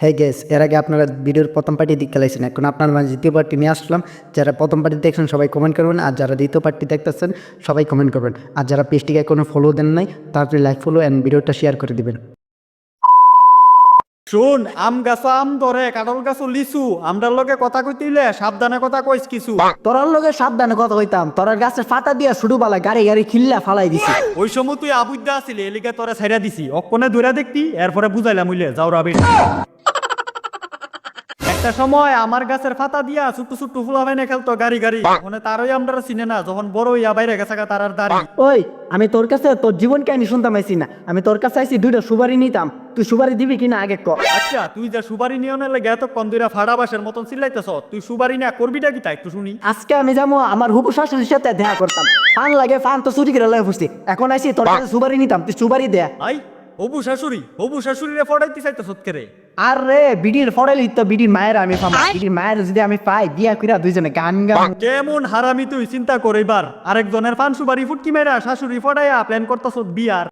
হ্যাঁ গেস, এর আগে আপনারা ভিডিওর প্রথম পার্টি দেখতে লাইছেন, এখন আপনার মাঝে দ্বিতীয় পার্টি নিয়ে আসলাম। যারা প্রথম পার্টি দেখছেন সবাই কমেন্ট করবেন, আর যারা দ্বিতীয় পার্টি দেখতেছেন সবাই কমেন্ট করবেন, আর যারা পেজটিকে এখনো ফলো দেন নাই তাড়াতাড়ি লাইক ফলো অ্যান্ড ভিডিওটা শেয়ার করে দিবেন। শুন, আম গাছ আম ধরে, কাঁঠাল গাছ লিচু, আমরার লগে কথা কইতিলে সাবধানে কথা কইস কিছু। তোরার লোকের সাবধানে কথা কইতাম, তোরার গাছের ফাটা দিয়া শুরু বালা গাড়ি গাড়ি খিল্লা ফালাই দিছি। ওই সময় তুই আবুদ্দা আসিলি, এলিগে তোরে ছাইরা দিছি, অক্ষণে ধইরা দেখতি, এরপরে বুঝাইলাম হইলে যাও রাবি। একটা সময় আমার গাছের ফাতা দিয়া ছোট্ট ছোট্ট ফুলা বাইনে খেলতো গাড়ি গাড়ি, মানে তারই আমরা চিনে না, যখন বড় হইয়া বাইরে গেছে তার আর দাঁড়ি। ওই, আমি তোর কাছে তোর জীবন কাহিনী শুনতাম আইছি না, আমি তোর কাছে আইছি দুইটা সুপারি নিতাম, তুই সুপারি দিবি কিনা আগে ক। আচ্ছা, তুই যা সুবারি নিয়নের লেগে এত কন্দুরা ফাড়া বাসের মতন চিল্লাইতেছ, তুই সুবারি না করবিটা কি তাই একটু শুনি। আজকে আমি যাবো আমার হুবু শাশুড়ির সাথে দেখা করতাম, ফান লাগে ফান তো চুরি করে লয়ে ফুসছি, এখন আইছি তোর কাছে সুপারি নিতাম, তুই সুপারি দে। আই হবু শাশুড়িরে ফড়াইতে চাইতেছ কেরে? আর রে বিডির ফড়াইলি তো বিডির মায়ের আমি পাবো, বিডির মায়ের যদি আমি পাই বিয়া কইরা দুইজনে গান গান। কেমন হারামি তুই, চিন্তা করে এবার আরেকজনের ফান সুবারি ফুটকি মেরা শাশুড়ি ফড়াইয়া প্ল্যান করতেছ বিয়ার।